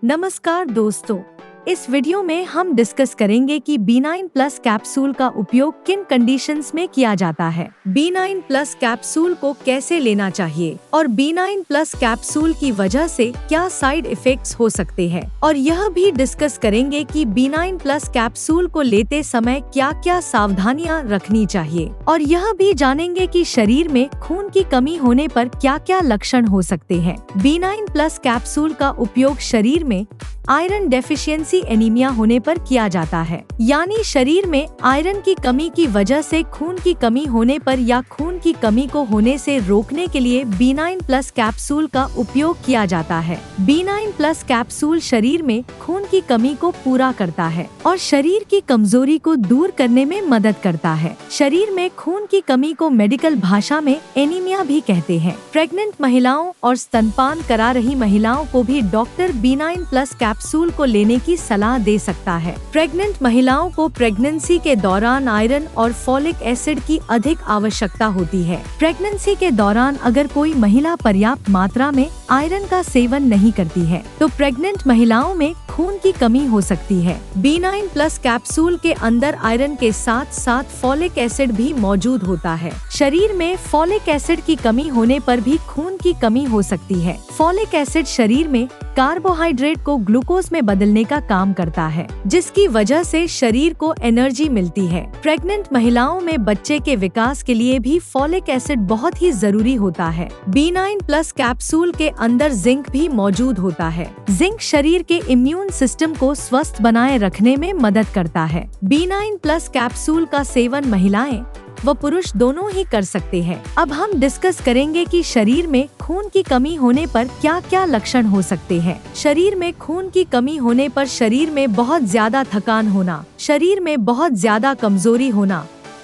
नमस्कार दोस्तों, इस वीडियो में हम डिस्कस करेंगे कि B9 प्लस कैप्सूल का उपयोग किन कंडीशंस में किया जाता है, B9 प्लस कैप्सूल को कैसे लेना चाहिए और B9 प्लस कैप्सूल की वजह से क्या साइड इफेक्ट्स हो सकते हैं, और यह भी डिस्कस करेंगे कि B9 प्लस कैप्सूल को लेते समय क्या क्या सावधानियां रखनी चाहिए, और यह भी जानेंगे कि शरीर में खून की कमी होने पर क्या क्या लक्षण हो सकते हैं। B9 प्लस कैप्सूल का उपयोग शरीर में आयरन डेफिशिएंसी एनीमिया होने पर किया जाता है, यानी शरीर में आयरन की कमी की वजह से खून की कमी होने पर या खून की कमी को होने से रोकने के लिए B9 प्लस कैप्सूल का उपयोग किया जाता है। B9 प्लस कैप्सूल शरीर में खून की कमी को पूरा करता है और शरीर की कमजोरी को दूर करने में मदद करता है। शरीर में खून की कमी को मेडिकल भाषा में एनीमिया भी कहते हैं। प्रेग्नेंट महिलाओं और स्तनपान करा रही महिलाओं को भी डॉक्टर B9 प्लस कैप्सूल को लेने की सलाह दे सकता है। प्रेग्नेंट महिलाओं को प्रेगनेंसी के दौरान आयरन और फॉलिक एसिड की अधिक आवश्यकता होती है। प्रेगनेंसी के दौरान अगर कोई महिला पर्याप्त मात्रा में आयरन का सेवन नहीं करती है तो प्रेग्नेंट महिलाओं में खून की कमी हो सकती है। B9 प्लस कैप्सूल के अंदर आयरन के साथ साथ फॉलिक एसिड भी मौजूद होता है। शरीर में फॉलिक एसिड की कमी होने पर भी खून की कमी हो सकती है। फॉलिक एसिड शरीर में कार्बोहाइड्रेट को ग्लूकोज में बदलने का काम करता है, जिसकी वजह से शरीर को एनर्जी मिलती है। प्रेग्नेंट महिलाओं में बच्चे के विकास के लिए भी फॉलिक एसिड बहुत ही जरूरी होता है। B9 प्लस कैप्सूल के अंदर जिंक भी मौजूद होता है। जिंक शरीर के इम्यून सिस्टम को स्वस्थ बनाए रखने में मदद करता है। B9 प्लस कैप्सूल का सेवन महिलाएं व पुरुष दोनों ही कर सकते हैं। अब हम डिस्कस करेंगे कि शरीर में खून की कमी होने पर क्या क्या लक्षण हो सकते हैं। शरीर में खून की कमी होने पर शरीर में बहुत ज्यादा थकान होना, शरीर में बहुत ज्यादा कमजोरी होना,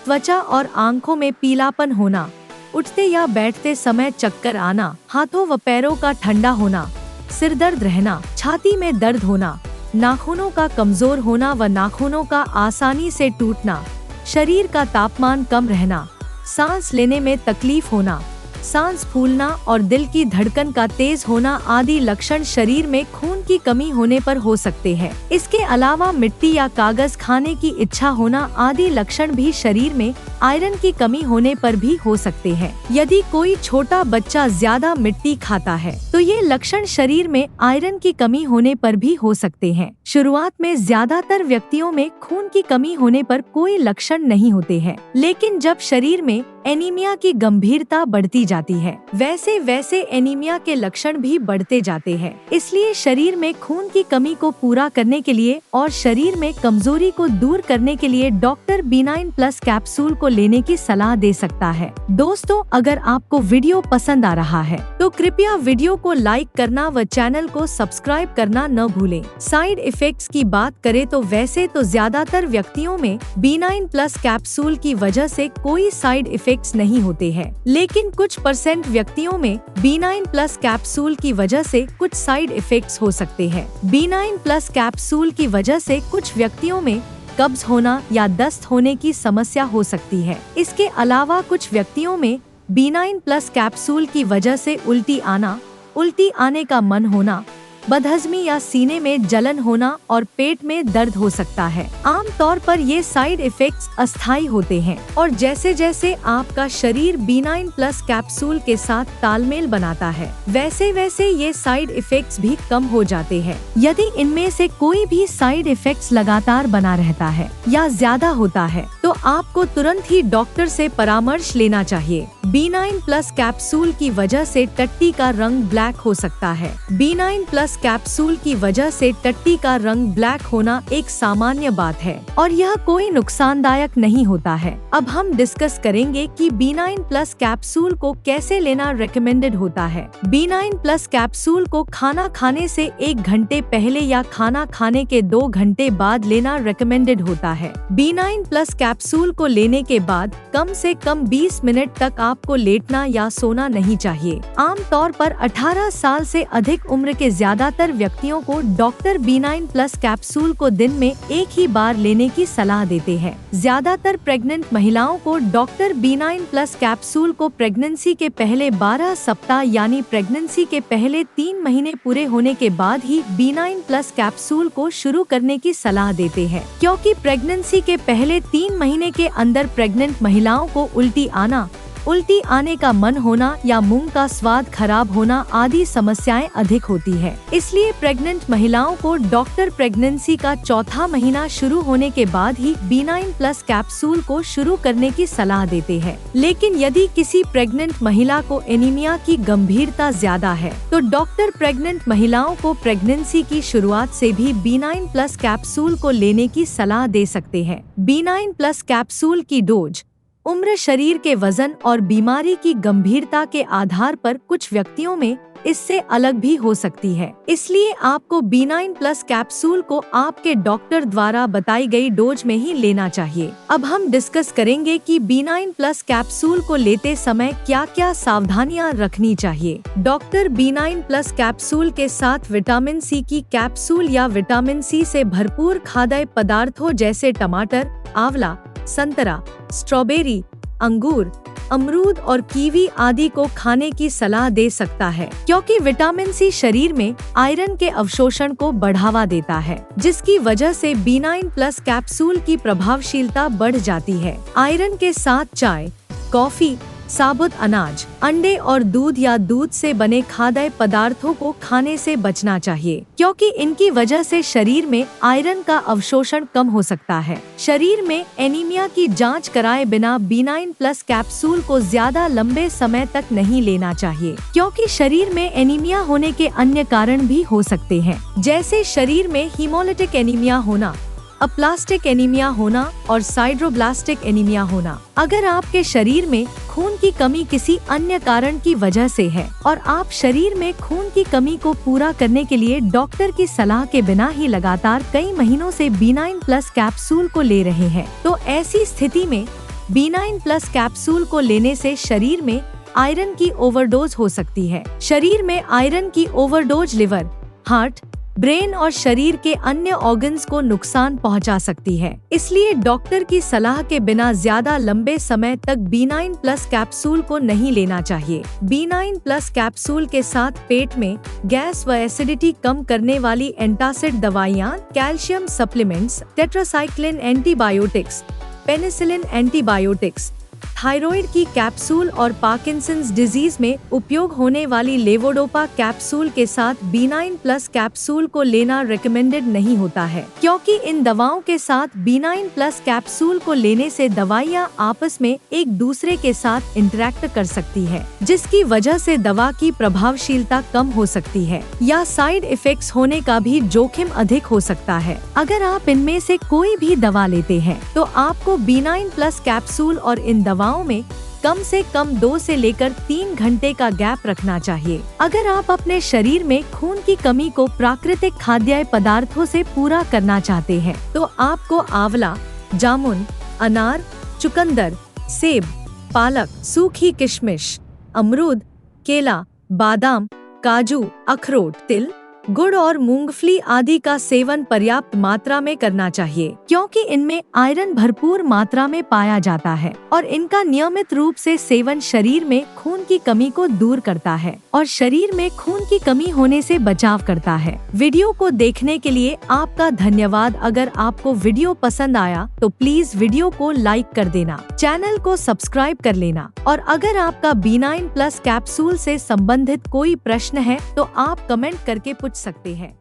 त्वचा और आंखों में पीलापन होना, उठते या बैठते समय चक्कर आना, हाथों व पैरों का ठंडा होना, सिर दर्द रहना, छाती में दर्द होना, नाखूनों का कमजोर होना व नाखूनों का आसानी से टूटना, शरीर का तापमान कम रहना, सांस लेने में तकलीफ होना, सांस फूलना और दिल की धड़कन का तेज होना आदि लक्षण शरीर में खून की कमी होने पर हो सकते हैं। इसके अलावा मिट्टी या कागज खाने की इच्छा होना आदि लक्षण भी शरीर में आयरन की कमी होने पर भी हो सकते हैं। यदि कोई छोटा बच्चा ज्यादा मिट्टी खाता है तो ये लक्षण शरीर में आयरन की कमी होने पर भी हो सकते हैं। शुरुआत में ज्यादातर व्यक्तियों में खून की कमी होने पर कोई लक्षण नहीं होते हैं, लेकिन जब शरीर में एनीमिया की गंभीरता बढ़ती जाती है वैसे वैसे एनीमिया के लक्षण भी बढ़ते जाते हैं। इसलिए शरीर में खून की कमी को पूरा करने के लिए और शरीर में कमजोरी को दूर करने के लिए डॉक्टर B9 प्लस कैप्सूल को लेने की सलाह दे सकता है। दोस्तों, अगर आपको वीडियो पसंद आ रहा है तो कृपया वीडियो को लाइक करना व चैनल को सब्सक्राइब करना न भूलें। साइड इफेक्ट्स की बात करें तो वैसे तो ज्यादातर व्यक्तियों में B9 प्लस कैप्सूल की वजह से कोई साइड इफेक्ट्स नहीं होते हैं, लेकिन कुछ % व्यक्तियों में B9 प्लस कैप्सूल की वजह से कुछ साइड इफेक्ट्स हो सकते हैं। B9 प्लस कैप्सूल की वजह से कुछ व्यक्तियों में कब्ज होना या दस्त होने की समस्या हो सकती है। इसके अलावा कुछ व्यक्तियों में B9 प्लस कैप्सूल की वजह से उल्टी आने का मन होना, बदहजमी या सीने में जलन होना और पेट में दर्द हो सकता है। आम तौर पर ये साइड इफेक्ट्स अस्थायी होते हैं और जैसे जैसे आपका शरीर B9 प्लस कैप्सूल के साथ तालमेल बनाता है वैसे वैसे ये साइड इफेक्ट्स भी कम हो जाते हैं। यदि इनमें से कोई भी साइड इफेक्ट्स लगातार बना रहता है या ज्यादा होता है तो आपको तुरंत ही डॉक्टर से परामर्श लेना चाहिए। B9 प्लस कैप्सूल की वजह से टट्टी का रंग ब्लैक हो सकता है। B9 प्लस कैप्सूल की वजह से टट्टी का रंग ब्लैक होना एक सामान्य बात है और यह कोई नुकसानदायक नहीं होता है। अब हम डिस्कस करेंगे कि B9 प्लस कैप्सूल को कैसे लेना रेकमेंडेड होता है। B9 प्लस कैप्सूल को खाना खाने से 1 घंटे पहले या खाना खाने के 2 घंटे बाद लेना रेकमेंडेड होता है। B9 प्लस कैप्सूल को लेने के बाद कम से कम 20 मिनट तक आपको लेटना या सोना नहीं चाहिए। आमतौर पर 18 साल से अधिक उम्र के ज्यादा ज्यादातर व्यक्तियों को डॉक्टर B9 प्लस कैप्सूल को दिन में एक ही बार लेने की सलाह देते हैं। ज्यादातर प्रेग्नेंट महिलाओं को डॉक्टर B9 प्लस कैप्सूल को प्रेगनेंसी के पहले 12 सप्ताह यानी प्रेगनेंसी के पहले 3 महीने पूरे होने के बाद ही B9 प्लस कैप्सूल को शुरू करने की सलाह देते हैं, क्योंकि प्रेगनेंसी के पहले 3 महीने के अंदर प्रेग्नेंट महिलाओं को उल्टी आने का मन होना या मुंह का स्वाद खराब होना आदि समस्याएं अधिक होती है। इसलिए प्रेग्नेंट महिलाओं को डॉक्टर प्रेगनेंसी का चौथा महीना शुरू होने के बाद ही B9 प्लस कैप्सूल को शुरू करने की सलाह देते हैं। लेकिन यदि किसी प्रेग्नेंट महिला को एनीमिया की गंभीरता ज्यादा है तो डॉक्टर प्रेग्नेंट महिलाओं को प्रेगनेंसी की शुरुआत से भी B9 प्लस कैप्सूल को लेने की सलाह दे सकते हैं। B9 प्लस कैप्सूल की डोज उम्र, शरीर के वजन और बीमारी की गंभीरता के आधार पर कुछ व्यक्तियों में इससे अलग भी हो सकती है। इसलिए आपको B9 प्लस कैप्सूल को आपके डॉक्टर द्वारा बताई गई डोज में ही लेना चाहिए। अब हम डिस्कस करेंगे कि B9 प्लस कैप्सूल को लेते समय क्या क्या सावधानियां रखनी चाहिए। डॉक्टर B9 प्लस कैप्सूल के साथ विटामिन सी की कैप्सूल या विटामिन सी से भरपूर खाद्य पदार्थों जैसे टमाटर, आंवला, संतरा, स्ट्रॉबेरी, अंगूर, अमरूद और कीवी आदि को खाने की सलाह दे सकता है, क्योंकि विटामिन सी शरीर में आयरन के अवशोषण को बढ़ावा देता है, जिसकी वजह से B9 प्लस कैप्सूल की प्रभावशीलता बढ़ जाती है। आयरन के साथ चाय, कॉफी, साबुत अनाज, अंडे और दूध या दूध से बने खाद्य पदार्थों को खाने से बचना चाहिए, क्योंकि इनकी वजह से शरीर में आयरन का अवशोषण कम हो सकता है। शरीर में एनीमिया की जांच कराए बिना B9 प्लस कैप्सूल को ज्यादा लंबे समय तक नहीं लेना चाहिए, क्योंकि शरीर में एनीमिया होने के अन्य कारण भी हो सकते हैं, जैसे शरीर में हीमोलिटिक एनीमिया होना, अप्लास्टिक एनीमिया होना और साइड्रोब्लास्टिक एनीमिया होना। अगर आपके शरीर में खून की कमी किसी अन्य कारण की वजह से है और आप शरीर में खून की कमी को पूरा करने के लिए डॉक्टर की सलाह के बिना ही लगातार कई महीनों से B9 प्लस कैप्सूल को ले रहे हैं, तो ऐसी स्थिति में B9 प्लस कैप्सूल को लेने से शरीर में आयरन की ओवरडोज हो सकती है। शरीर में आयरन की ओवरडोज लिवर, हार्ट, ब्रेन और शरीर के अन्य ऑर्गन्स को नुकसान पहुंचा सकती है। इसलिए डॉक्टर की सलाह के बिना ज्यादा लंबे समय तक B9 प्लस कैप्सूल को नहीं लेना चाहिए। B9 प्लस कैप्सूल के साथ पेट में गैस व एसिडिटी कम करने वाली एंटासिड दवाइयाँ, calcium supplements, tetracycline antibiotics, penicillin antibiotics, thyroid की कैप्सूल और पार्किंसंस डिजीज में उपयोग होने वाली लेवोडोपा कैप्सूल के साथ B9 प्लस कैप्सूल को लेना रिकमेंडेड नहीं होता है, क्योंकि इन दवाओं के साथ B9 प्लस कैप्सूल को लेने से दवाइयाँ आपस में एक दूसरे के साथ इंटरेक्ट कर सकती है, जिसकी वजह से दवा की प्रभावशीलता कम हो सकती है या साइड इफेक्ट्स होने का भी जोखिम अधिक हो सकता है। अगर आप इनमें से कोई भी दवा लेते हैं तो आपको B9 प्लस कैप्सूल और इन दवाओं में कम से कम 2 से लेकर 3 घंटे का गैप रखना चाहिए। अगर आप अपने शरीर में खून की कमी को प्राकृतिक खाद्य पदार्थों से पूरा करना चाहते हैं तो आपको आंवला, जामुन, अनार, चुकंदर, सेब, पालक, सूखी किशमिश, अमरूद, केला, बादाम, काजू, अखरोट, तिल, गुड़ और मूंगफली आदि का सेवन पर्याप्त मात्रा में करना चाहिए, क्योंकि इनमें आयरन भरपूर मात्रा में पाया जाता है और इनका नियमित रूप से सेवन शरीर में खून की कमी को दूर करता है और शरीर में खून की कमी होने से बचाव करता है। वीडियो को देखने के लिए आपका धन्यवाद। अगर आपको वीडियो पसंद आया तो प्लीज वीडियो को लाइक कर देना, चैनल को सब्सक्राइब कर लेना और अगर आपका B9 प्लस कैप्सूल से संबंधित कोई प्रश्न है तो आप कमेंट करके पूछ सकते हैं।